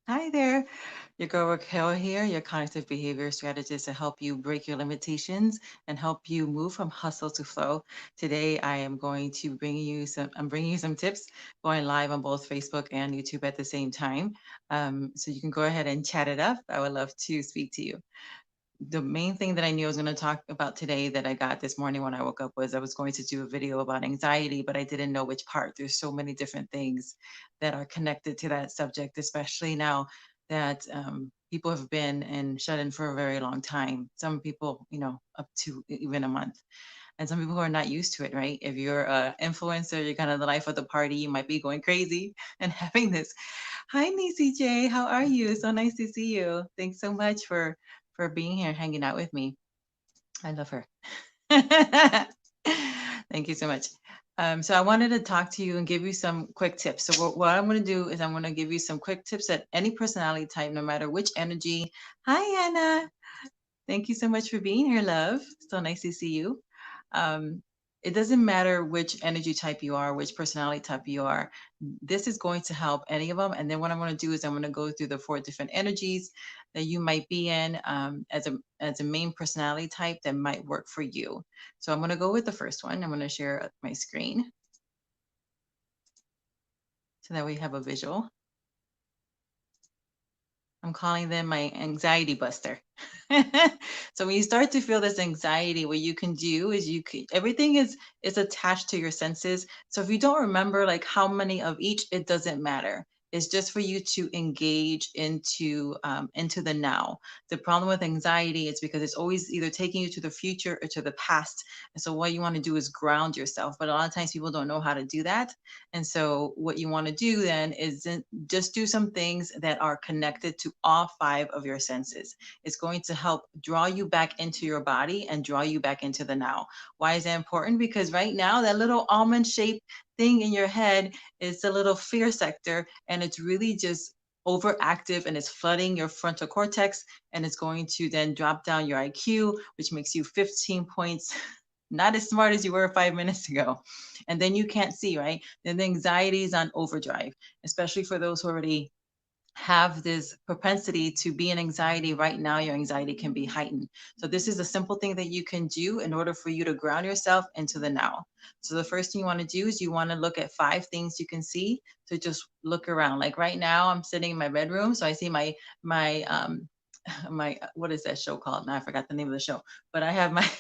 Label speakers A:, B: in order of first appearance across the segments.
A: Hi there, your girl Raquel here, your cognitive behavior strategist to help you break your limitations and help you move from hustle to flow. Today, I am going to I'm bringing you some tips going live on both Facebook and YouTube at the same time. So you can go ahead and chat it up. I would love to speak to you. The main thing that I knew I was going to talk about today that I got this morning when I woke up was I was going to do a video about anxiety, but I didn't know which part. There's so many different things that are connected to that subject, especially now that people have been and shut in for a very long time. Some people, up to even a month. And some people who are not used to it, right? If you're an influencer, you're kind of the life of the party, you might be going crazy and having this. Hi, Nisi J. How are you? So nice to see you. Thanks so much for being here, hanging out with me. I love her. Thank you so much. So I wanted to talk to you and give you some quick tips. So what I'm going to do is I'm going to give you some quick tips that any personality type, no matter which energy. Hi, Anna. Thank you so much for being here, love. So nice to see you. Um, it doesn't matter which energy type you are, which personality type you are. This is going to help any of them. And then what I'm going to do is I'm going to go through the 4 different energies that you might be in as a main personality type that might work for you. So I'm going to go with the first one. I'm going to share my screen so that we have a visual. I'm calling them my anxiety buster. So when you start to feel this anxiety, what you can do is everything is attached to your senses. So if you don't remember like how many of each, it doesn't matter. It's just for you to engage into the now. The problem with anxiety is because it's always either taking you to the future or to the past. And so what you want to do is ground yourself. But a lot of times people don't know how to do that. And so what you want to do then is just do some things that are connected to all 5 of your senses. It's going to help draw you back into your body and draw you back into the now. Why is that important? Because right now, that little almond shaped thing in your head is the little fear sector, and it's really just overactive and it's flooding your frontal cortex, and it's going to then drop down your IQ, which makes you 15 points not as smart as you were 5 minutes ago. And then you can't see, right? Then the anxiety is on overdrive, especially for those who already have this propensity to be in anxiety right now. Your anxiety can be heightened. So this is a simple thing that you can do in order for you to ground yourself into the now. So the first thing you want to do is you want to look at 5 things you can see. So just look around. Like right now I'm sitting in my bedroom, so I see my my what is that show called? Now I forgot the name of the show, but I have my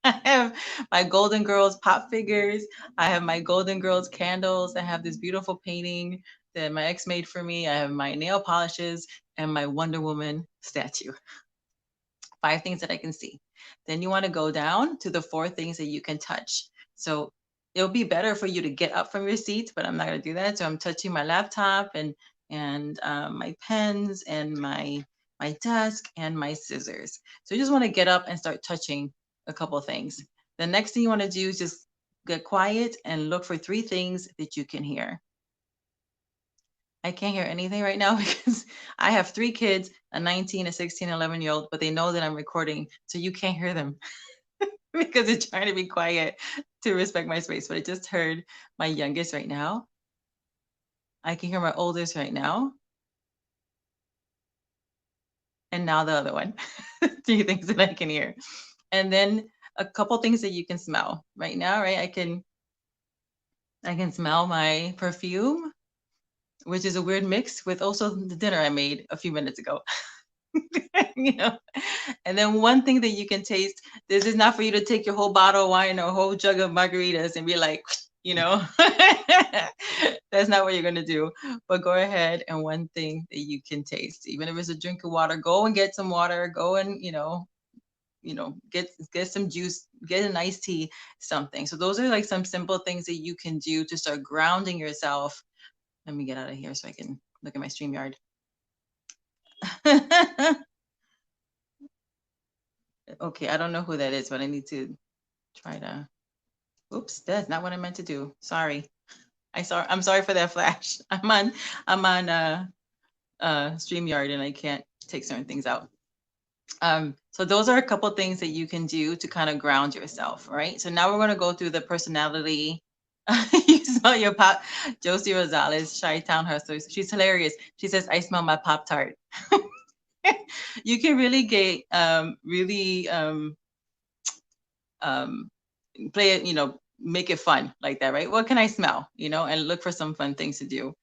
A: I have my Golden Girls pop figures. I have my Golden Girls candles. I have this beautiful painting that my ex made for me. I have my nail polishes and my Wonder Woman statue. 5 things that I can see. Then you want to go down to the 4 things that you can touch. So it'll be better for you to get up from your seat, but I'm not going to do that. So I'm touching my laptop and my pens and my desk and my scissors. So you just want to get up and start touching a couple of things. The next thing you want to do is just get quiet and look for 3 things that you can hear. I can't hear anything right now because I have 3 kids, a 19, a 16, 11-year-old, but they know that I'm recording, so you can't hear them because they're trying to be quiet to respect my space. But I just heard my youngest right now. I can hear my oldest right now, and now the other one. 3 things that I can hear. And then a couple things that you can smell. Right now, right? I can smell my perfume, which is a weird mix with also the dinner I made a few minutes ago. you know and then one thing that you can taste, this is not for you to take your whole bottle of wine or a whole jug of margaritas and be like, you know that's not what you're going to do. But go ahead, and one thing that you can taste, even if it's a drink of water, go and get some water, go and get some juice, get an iced tea, something. So those are like some simple things that you can do to start grounding yourself. Let me get out of here so I can look at my StreamYard. Okay, I don't know who that is, but I need to try to. Oops, that's not what I meant to do. Sorry. I'm sorry for that flash. I'm on StreamYard and I can't take certain things out. So those are a couple things that you can do to kind of ground yourself, right? So now we're going to go through the personality You smell your pop. Josie Rosales, Chi-Town Hustlers. She's hilarious. She says, "I smell my Pop Tart." You can really get really um play it, make it fun like that, right? What can I smell? And look for some fun things to do,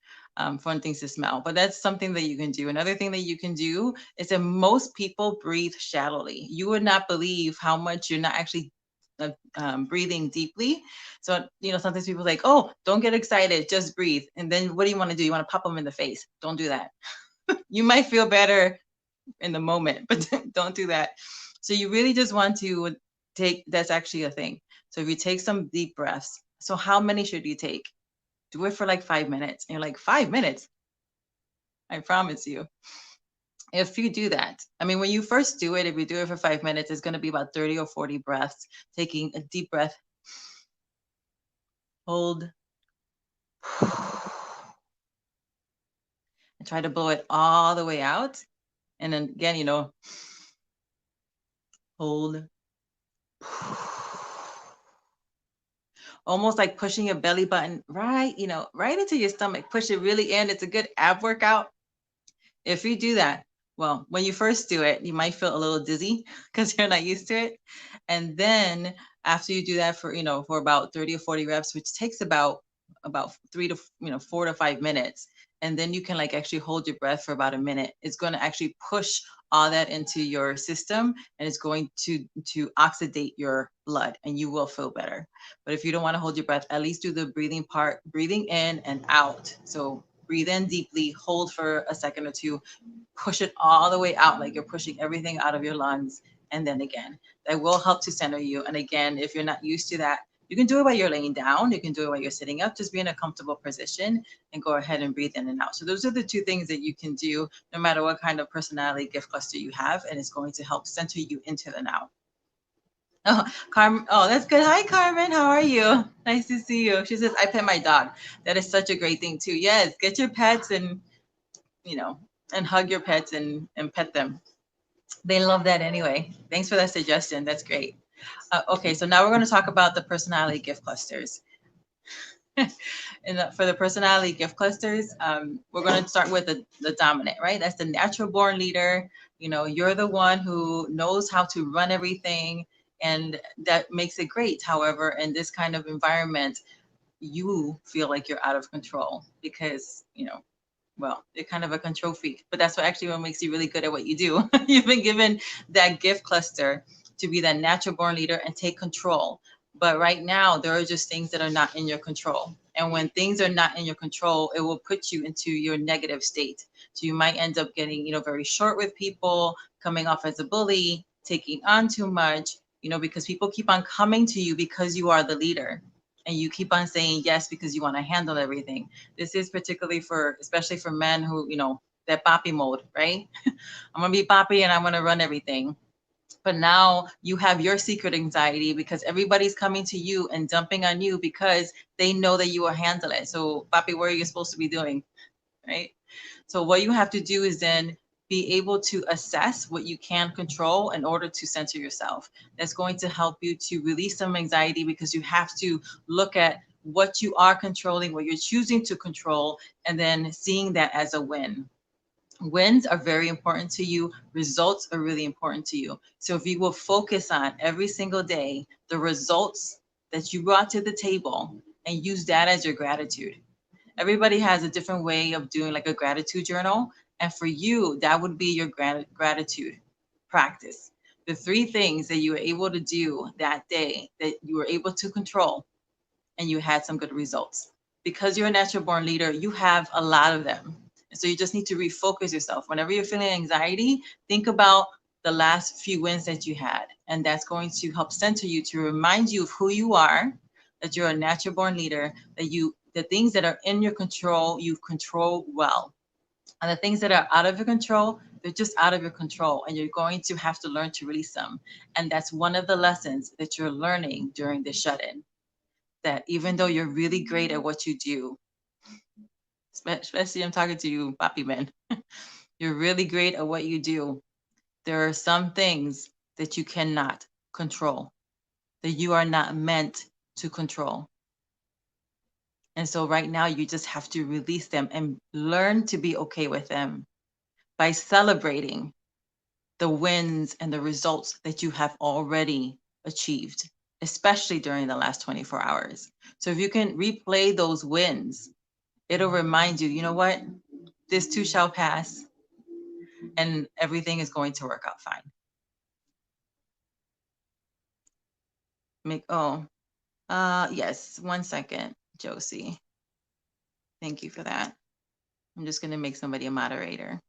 A: fun things to smell. But that's something that you can do. Another thing that you can do is that most people breathe shallowly. You would not believe how much you're not actually breathing deeply. So, sometimes people are like, oh, don't get excited, just breathe. And then what do you want to do? You want to pop them in the face. Don't do that. You might feel better in the moment, but don't do that. So you really just want to that's actually a thing. So if you take some deep breaths, so how many should you take? Do it for like 5 minutes. And you're like, 5 minutes? I promise you. If you do that, I mean, when you first do it, if you do it for 5 minutes, it's going to be about 30 or 40 breaths, taking a deep breath, hold, and try to blow it all the way out. And then again, hold, almost like pushing your belly button right, right into your stomach. Push it really in. It's a good ab workout. If you do that, well, when you first do it, you might feel a little dizzy because you're not used to it. And then after you do that for about 30 or 40 reps, which takes about 4 to 5 minutes, and then you can like actually hold your breath for about a minute. It's going to actually push all that into your system, and it's going to oxidate your blood, and you will feel better. But if you don't want to hold your breath, at least do the breathing part, breathing in and out. So breathe in deeply, hold for a second or two, push it all the way out, like you're pushing everything out of your lungs. And then again, that will help to center you. And again, if you're not used to that, you can do it while you're laying down. You can do it while you're sitting up. Just be in a comfortable position and go ahead and breathe in and out. So those are the two things that you can do no matter what kind of personality gift cluster you have. And it's going to help center you into the now. Oh, Carmen. Oh, that's good. Hi, Carmen. How are you? Nice to see you. She says, I pet my dog. That is such a great thing, too. Yes, get your pets you know, and hug your pets and pet them. They love that anyway. Thanks for that suggestion. That's great. Okay, so now we're going to talk about the personality gift clusters. For the personality gift clusters, we're going to start with the dominant, right? That's the natural born leader. You're the one who knows how to run everything, and that makes it great. However, in this kind of environment, you feel like you're out of control because, well, you're kind of a control freak, but that's what makes you really good at what you do. You've been given that gift cluster to be that natural born leader and take control. But right now, there are just things that are not in your control. And when things are not in your control, it will put you into your negative state. So you might end up getting, very short with people, coming off as a bully, taking on too much, because people keep on coming to you because you are the leader. And you keep on saying yes because you want to handle everything. This is particularly especially for men who, that boppy mode, right? I'm gonna be boppy and I want to run everything. But now you have your secret anxiety because everybody's coming to you and dumping on you because they know that you will handle it. So, boppy, what are you supposed to be doing, right? So what you have to do is then be able to assess what you can control in order to center yourself. That's going to help you to release some anxiety because you have to look at what you are controlling, what you're choosing to control, and then seeing that as a win. Wins are very important to you. Results are really important to you. So if you will focus on every single day the results that you brought to the table and use that as your gratitude. Everybody has a different way of doing like a gratitude journal. And for you, that would be your gratitude practice. The three things that you were able to do that day that you were able to control and you had some good results. Because you're a natural born leader, you have a lot of them. And so you just need to refocus yourself. Whenever you're feeling anxiety, think about the last few wins that you had. And that's going to help center you to remind you of who you are, that you're a natural born leader, that the things that are in your control, you control well. And the things that are out of your control, they're just out of your control. And you're going to have to learn to release them. And that's one of the lessons that you're learning during the shut-in, that even though you're really great at what you do, especially I'm talking to you, Papi Man, you're really great at what you do. There are some things that you cannot control, that you are not meant to control. And so right now you just have to release them and learn to be okay with them by celebrating the wins and the results that you have already achieved, especially during the last 24 hours. So if you can replay those wins, it'll remind you, you know what? This too shall pass and everything is going to work out fine. Yes, 1 second, Josie. Thank you for that. I'm just going to make somebody a moderator.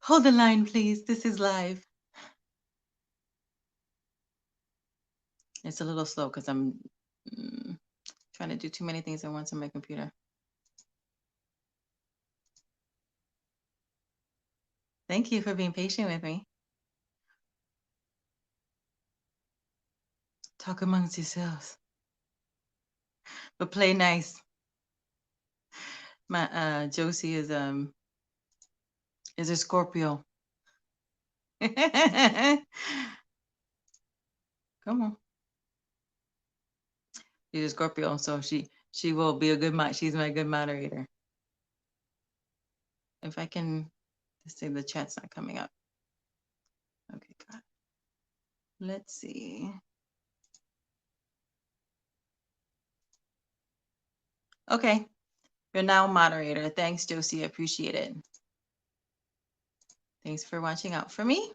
A: Hold the line, please. This is live. It's a little slow because I'm trying to do too many things at once on my computer. Thank you for being patient with me. Talk amongst yourselves. But play nice. My Josie is a Scorpio. Come on. She's a Scorpio, so she will be a good she's my good moderator. If I can just say the chat's not coming up. Okay, got it. Let's see. Okay, you're now moderator. Thanks, Josie. I appreciate it. Thanks for watching out for me.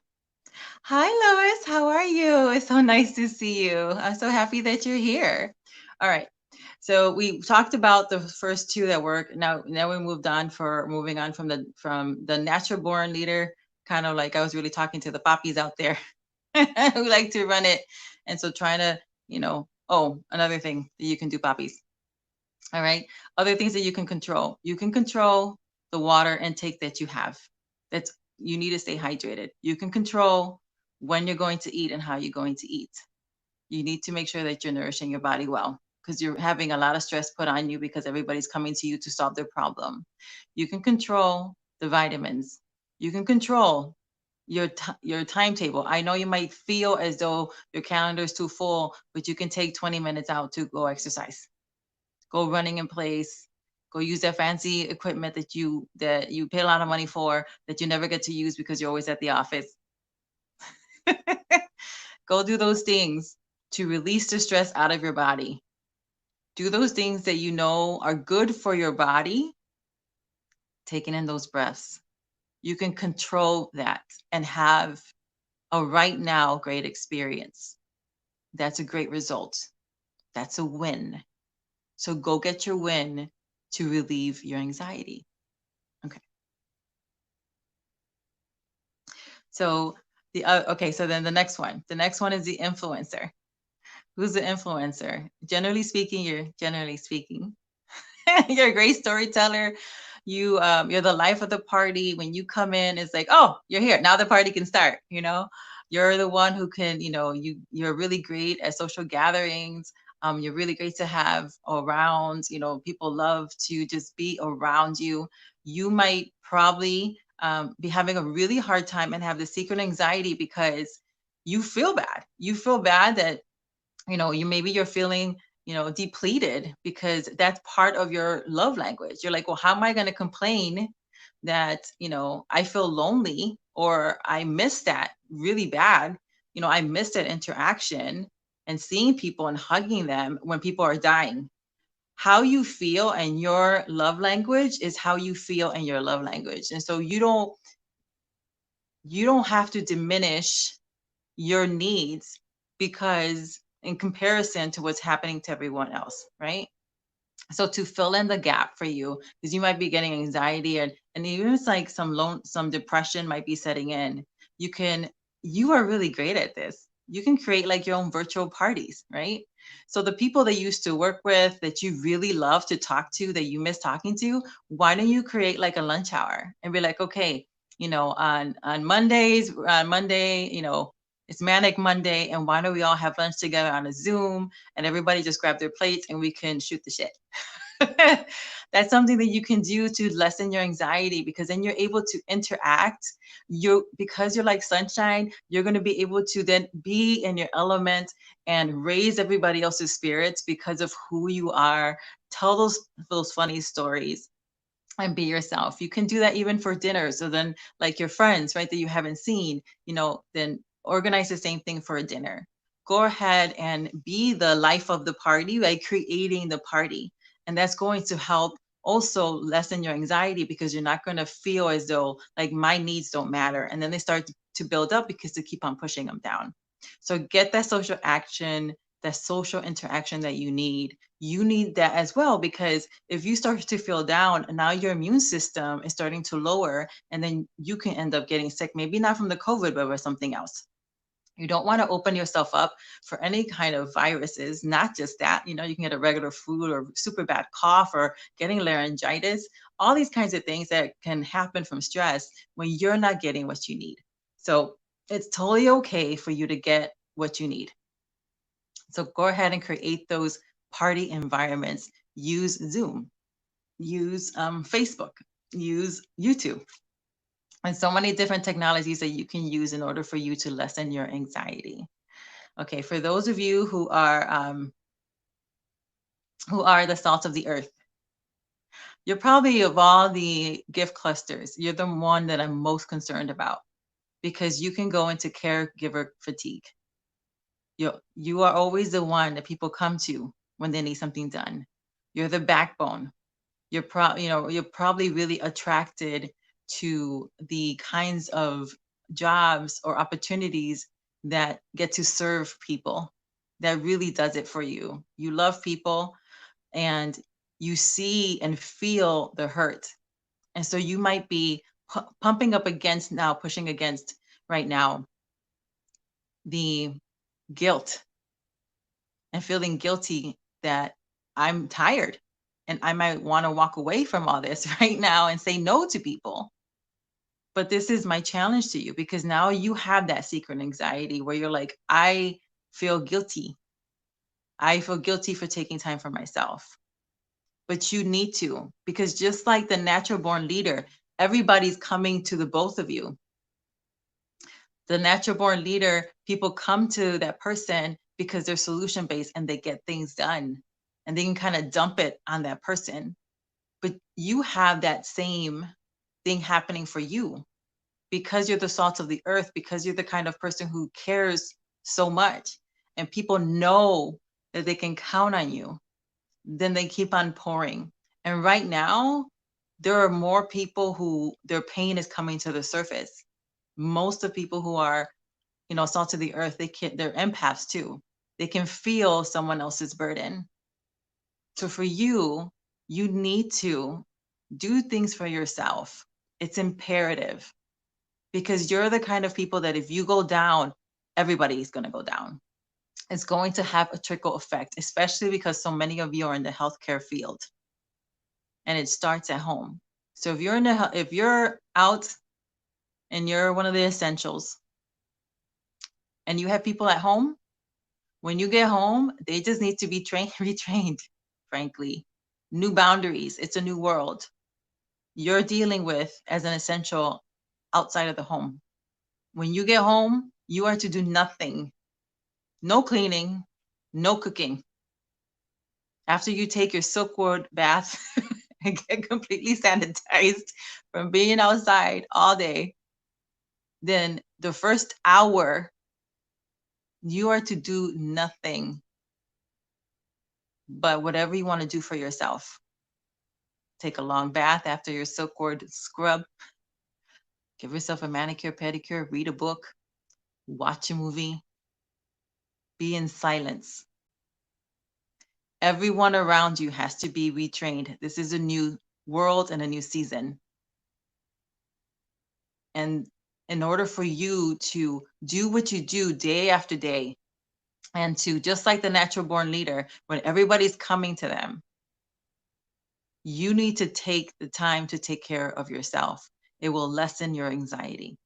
A: Hi, Lois. How are you? It's so nice to see you. I'm so happy that you're here. All right. So we talked about the first two that work. Now we moving on from the natural born leader, kind of like I was really talking to the poppies out there who like to run it. And so trying to, another thing that you can do, poppies. All right. Other things that you can control. You can control the water intake that you have. You need to stay hydrated. You can control when you're going to eat and how you're going to eat. You need to make sure that you're nourishing your body well because you're having a lot of stress put on you because everybody's coming to you to solve their problem. You can control the vitamins. You can control your timetable. I know you might feel as though your calendar is too full, but you can take 20 minutes out to go exercise, go running in place, go use that fancy equipment that you pay a lot of money for that you never get to use because you're always at the office. Go do those things to release the stress out of your body. Do those things that you know are good for your body. Taking in those breaths. You can control that and have a right now great experience. That's a great result. That's a win. So go get your win to relieve your anxiety. Okay. So so then the next one is the influencer. Who's the influencer? Generally speaking, you're a great storyteller. You're the life of the party. When you come in, it's like, oh, you're here. Now the party can start, You're the one who can, you're really great at social gatherings. You're really great to have around, people love to just be around you. You might probably be having a really hard time and have the secret anxiety because you feel bad. You feel bad that, you're feeling, depleted because that's part of your love language. You're like, well, how am I going to complain that, I feel lonely or I miss that really bad? I miss that interaction and seeing people and hugging them when people are dying. How you feel and your love language is how you feel in your love language. And so you don't have to diminish your needs because in comparison to what's happening to everyone else, right? So to fill in the gap for you, because you might be getting anxiety and even it's like some depression might be setting in, you are really great at this. You can create like your own virtual parties, right? So the people that you used to work with that you really love to talk to, that you miss talking to, why don't you create like a lunch hour and be like, okay, on Monday, it's Manic Monday, and why don't we all have lunch together on a Zoom and everybody just grab their plates and we can shoot the shit. That's something that you can do to lessen your anxiety, because then you're able to interact. Because you're like sunshine, you're going to be able to then be in your element and raise everybody else's spirits because of who you are. Tell those funny stories and be yourself. You can do that even for dinner. So then, like your friends, right, that you haven't seen, then organize the same thing for a dinner. Go ahead and be the life of the party by creating the party. And that's going to help also lessen your anxiety, because you're not going to feel as though like my needs don't matter. And then they start to build up because they keep on pushing them down. So get that social action, that social interaction that you need. You need that as well, because if you start to feel down, now your immune system is starting to lower, and then you can end up getting sick, maybe not from the COVID, but with something else. You don't want to open yourself up for any kind of viruses, not just that. You can get a regular flu or super bad cough or getting laryngitis, all these kinds of things that can happen from stress when you're not getting what you need. So it's totally okay for you to get what you need. So go ahead and create those party environments. Use Zoom, use Facebook, use YouTube, and so many different technologies that you can use in order for you to lessen your anxiety. Okay, for those of you who are the salt of the earth, you're probably, of all the gift clusters, you're the one that I'm most concerned about, because you can go into caregiver fatigue. You are always the one that people come to when they need something done. You're the backbone. You're probably really attracted to the kinds of jobs or opportunities that get to serve people. That really does it for you. You love people, and you see and feel the hurt. And so you might be pumping up against now, pushing against right now, the guilt and feeling guilty that I'm tired and I might want to walk away from all this right now and say no to people. But this is my challenge to you, because now you have that secret anxiety where you're like, I feel guilty. I feel guilty for taking time for myself. But you need to, because just like the natural born leader, everybody's coming to the both of you. The natural born leader, people come to that person because they're solution based and they get things done, and they can kind of dump it on that person. But you have that same thing happening for you, because you're the salt of the earth, because you're the kind of person who cares so much, and people know that they can count on you. Then they keep on pouring. And right now, there are more people who their pain is coming to the surface. Most of people who are, salt of the earth, they're empaths too. They can feel someone else's burden. So for you, you need to do things for yourself. It's imperative, because you're the kind of people that if you go down, everybody's going to go down. It's going to have a trickle effect, especially because so many of you are in the healthcare field, and it starts at home. So if you're out and you're one of the essentials and you have people at home, when you get home, they just need to be retrained, frankly. New boundaries. It's a new world you're dealing with as an essential outside of the home. When you get home, you are to do nothing. No cleaning, no cooking. After you take your silkwood bath and get completely sanitized from being outside all day, then the first hour, you are to do nothing but whatever you want to do for yourself. Take a long bath after your silkwood scrub, give yourself a manicure, pedicure, read a book, watch a movie, be in silence. Everyone around you has to be retrained. This is a new world and a new season. And in order for you to do what you do day after day, and to, just like the natural born leader, when everybody's coming to them, you need to take the time to take care of yourself. It will lessen your anxiety.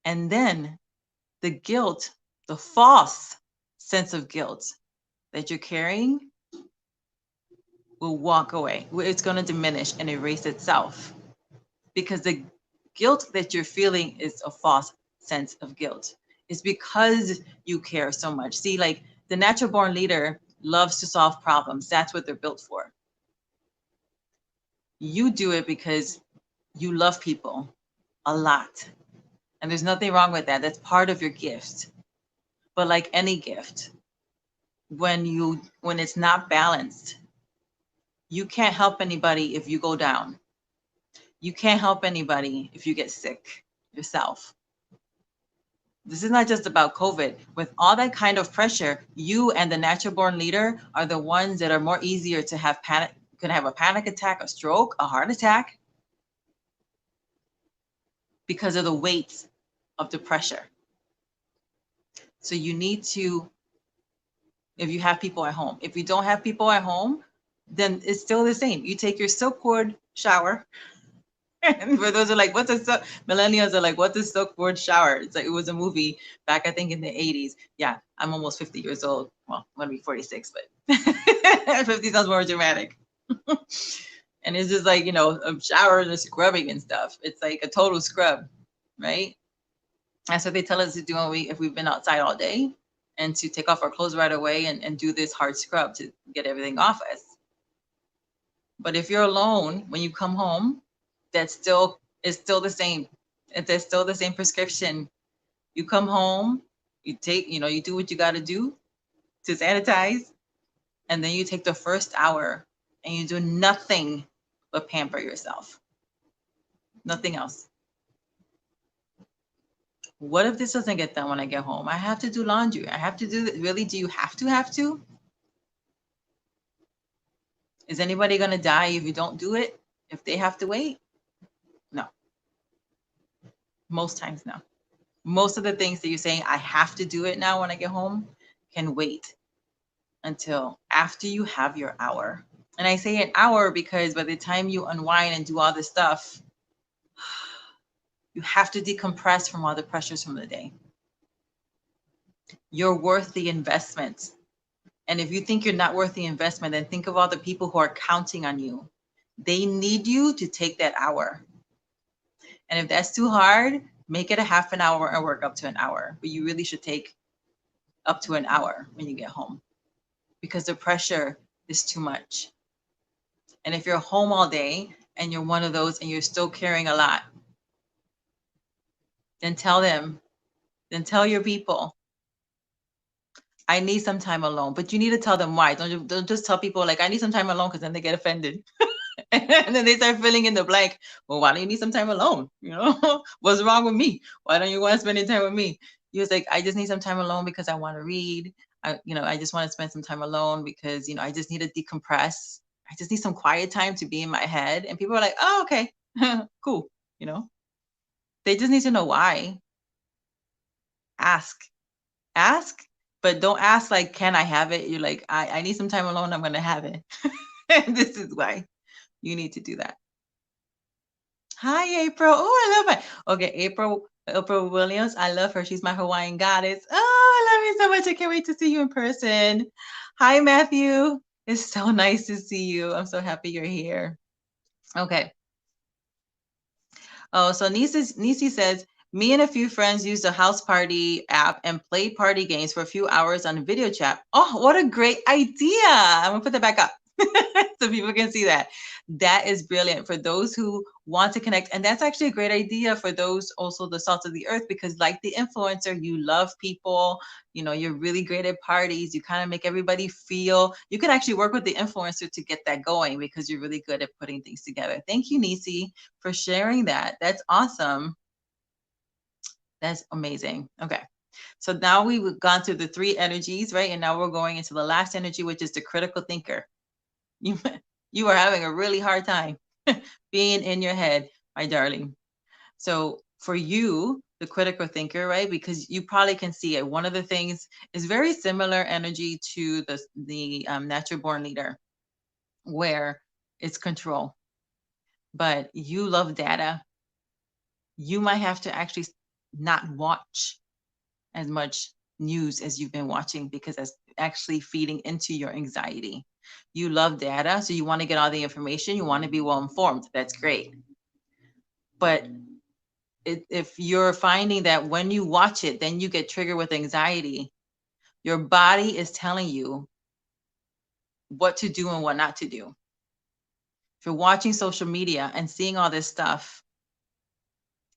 A: And then the guilt, the false sense of guilt that you're carrying, will walk away. It's going to diminish and erase itself, because the guilt that you're feeling is a false sense of guilt. It's because you care so much. See, like the natural born leader loves to solve problems. That's what they're built for. You do it because you love people a lot. And there's nothing wrong with that. That's part of your gift. But like any gift, when it's not balanced, you can't help anybody if you go down. You can't help anybody if you get sick yourself. This is not just about COVID. With all that kind of pressure, you and the natural born leader are the ones that are more easier to have panic, could have a panic attack, a stroke, a heart attack, because of the weight of the pressure. So you need to, if you have people at home. If you don't have people at home, then it's still the same. You take your silk cord shower. And for those who are like, what's a silk? Millennials are like, what's a silk cord shower? It's like, it was a movie back, I think, in the 80s. Yeah, I'm almost 50 years old. Well, I'm going to be 46, but 50 sounds more dramatic. And it's just like, a shower and a scrubbing and stuff. It's like a total scrub, right? That's what they tell us to do if we've been outside all day, and to take off our clothes right away and do this hard scrub to get everything off us. But if you're alone, when you come home, it's still the same. It's still the same prescription. You come home, you take, you do what you got to do to sanitize, and then you take the first hour and you do nothing but pamper yourself. Nothing else. What if this doesn't get done when I get home? I have to do laundry. I have to do that. Really? Do you have to? Is anybody going to die if you don't do it? If they have to wait? No. Most times, no. Most of the things that you're saying, I have to do it now when I get home, can wait until after you have your hour. And I say an hour because by the time you unwind and do all this stuff, you have to decompress from all the pressures from the day. You're worth the investment. And if you think you're not worth the investment, then think of all the people who are counting on you. They need you to take that hour. And if that's too hard, make it a half an hour and work up to an hour. But you really should take up to an hour when you get home, because the pressure is too much. And if you're home all day and you're one of those and you're still carrying a lot, then tell your people, I need some time alone. But you need to tell them why. Don't just tell people like, I need some time alone, because then they get offended. And then they start filling in the blank. Well, why do you need some time alone? What's wrong with me? Why don't you want to spend any time with me? You was like, I just need some time alone because I want to read. I just want to spend some time alone because, I just need to decompress. I just need some quiet time to be in my head. And people are like, oh, okay, cool. They just need to know why. Ask, but don't ask like, can I have it? You're like, I need some time alone. I'm going to have it. And this is why you need to do that. Hi, April. Oh, I love her. Okay, April Williams. I love her. She's my Hawaiian goddess. Oh, I love you so much. I can't wait to see you in person. Hi, Matthew. It's so nice to see you. I'm so happy you're here. Okay. Oh, so Nisi says, me and a few friends used a house party app and played party games for a few hours on video chat. Oh, what a great idea. I'm going to put that back up so people can see that. That is brilliant for those who want to connect. And that's actually a great idea for those also the salt of the earth, because like the influencer, you love people, you're really great at parties. You kind of make everybody feel, you can actually work with the influencer to get that going because you're really good at putting things together. Thank you, Nisi, for sharing that. That's awesome. That's amazing. Okay. So now we've gone through the 3 energies, right? And now we're going into the last energy, which is the critical thinker. You are having a really hard time being in your head, my darling. So for you, the critical thinker, right? Because you probably can see it. One of the things is very similar energy to the natural born leader, where it's control. But you love data. You might have to actually not watch as much news as you've been watching, because that's actually feeding into your anxiety. You love data, so you want to get all the information. You want to be well informed. That's great. But if you're finding that when you watch it, then you get triggered with anxiety, your body is telling you what to do and what not to do. If you're watching social media and seeing all this stuff,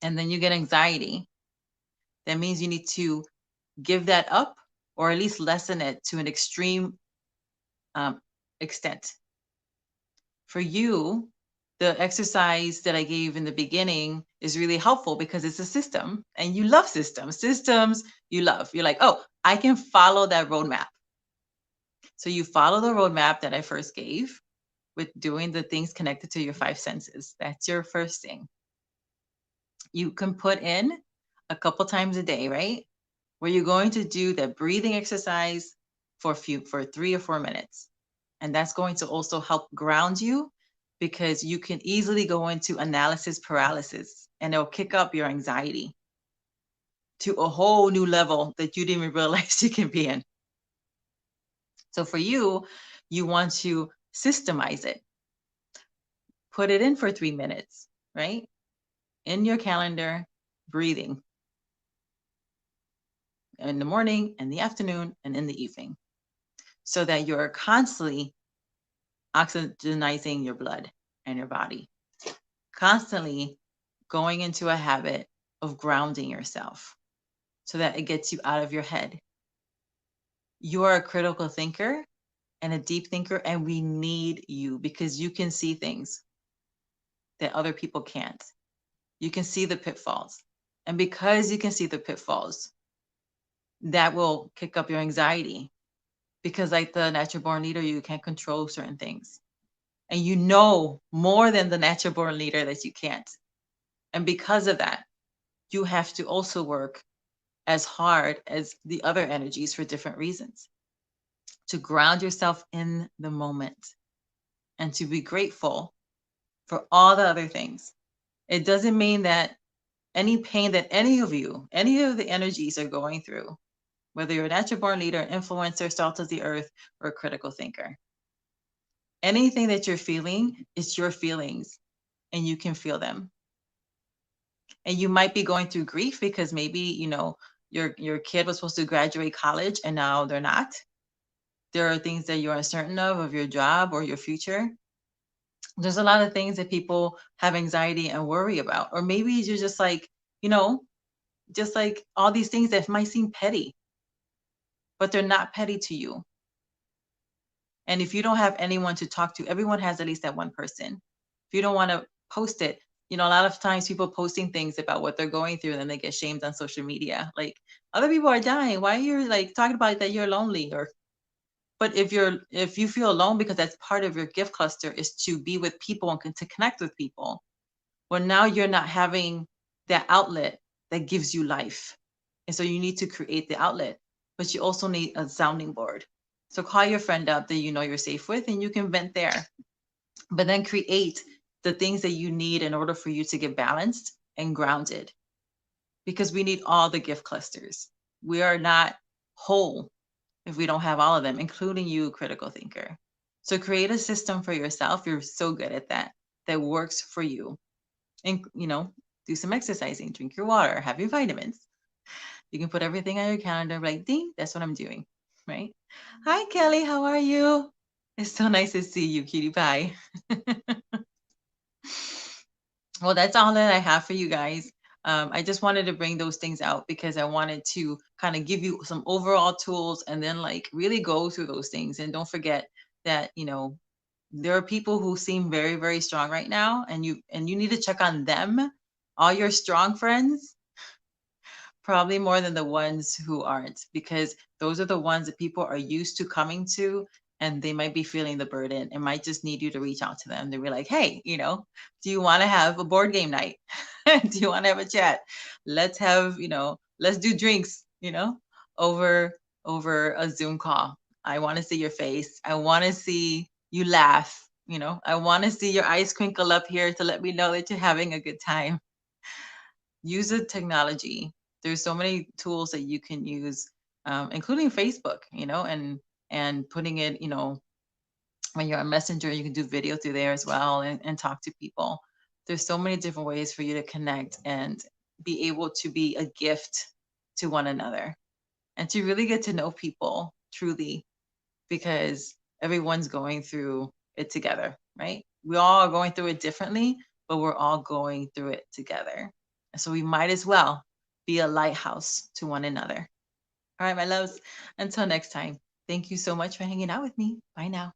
A: and then you get anxiety, that means you need to give that up or at least lessen it to an extreme extent. For you, the exercise that I gave in the beginning is really helpful because it's a system and you love systems. Systems you love. You're like, oh, I can follow that roadmap. So you follow the roadmap that I first gave with doing the things connected to your five senses. That's your first thing. You can put in a couple times a day, right? Where you're going to do that breathing exercise for 3 or 4 minutes. And that's going to also help ground you because you can easily go into analysis paralysis and it'll kick up your anxiety to a whole new level that you didn't even realize you can be in. So for you, you want to systemize it. Put it in for 3 minutes, right? In your calendar, breathing in the morning, in the afternoon, and in the evening, so that you're constantly oxygenizing your blood and your body, constantly going into a habit of grounding yourself so that it gets you out of your head. You are a critical thinker and a deep thinker, and we need you because you can see things that other people can't. You can see the pitfalls. And because you can see the pitfalls, that will kick up your anxiety because, like the natural born leader, you can't control certain things. And you know more than the natural born leader that you can't. And because of that, you have to also work as hard as the other energies for different reasons to ground yourself in the moment and to be grateful for all the other things. It doesn't mean that any pain that any of the energies are going through, whether you're a natural born leader, influencer, salt of the earth, or a critical thinker, anything that you're feeling is your feelings and you can feel them. And you might be going through grief because maybe, your kid was supposed to graduate college and now they're not. There are things that you're uncertain of your job or your future. There's a lot of things that people have anxiety and worry about. Or maybe you're just like, just like all these things that might seem petty, but they're not petty to you. And if you don't have anyone to talk to, everyone has at least that one person. If you don't want to post it, a lot of times people posting things about what they're going through and then they get shamed on social media. Like, other people are dying. Why are you like talking about that you're lonely? But if you feel alone because that's part of your gift cluster is to be with people and to connect with people. Well, now you're not having that outlet that gives you life. And so you need to create the outlet, but you also need a sounding board. So call your friend up that you're safe with and you can vent there. But then create the things that you need in order for you to get balanced and grounded. Because we need all the gift clusters. We are not whole if we don't have all of them, including you, critical thinker. So create a system for yourself. You're so good at that works for you. And, do some exercising, drink your water, have your vitamins. You can put everything on your calendar, like, ding, that's what I'm doing, right? Hi, Kelly, how are you? It's so nice to see you, cutie pie. Well, that's all that I have for you guys. I just wanted to bring those things out because I wanted to kind of give you some overall tools and then like really go through those things. And don't forget that, there are people who seem very, very strong right now, and you need to check on them, all your strong friends, probably more than the ones who aren't, because those are the ones that people are used to coming to, and they might be feeling the burden and might just need you to reach out to them. They'll be like, hey, do you want to have a board game night? Do you want to have a chat? Let's have, let's do drinks, over a Zoom call. I want to see your face. I want to see you laugh. I want to see your eyes crinkle up here to let me know that you're having a good time. Use the technology. There's so many tools that you can use, including Facebook, and putting it, when you're on Messenger, you can do video through there as well and talk to people. There's so many different ways for you to connect and be able to be a gift to one another and to really get to know people truly, because everyone's going through it together, right? We all are going through it differently, but we're all going through it together. And so we might as well be a lighthouse to one another. All right, my loves, until next time, thank you so much for hanging out with me. Bye now.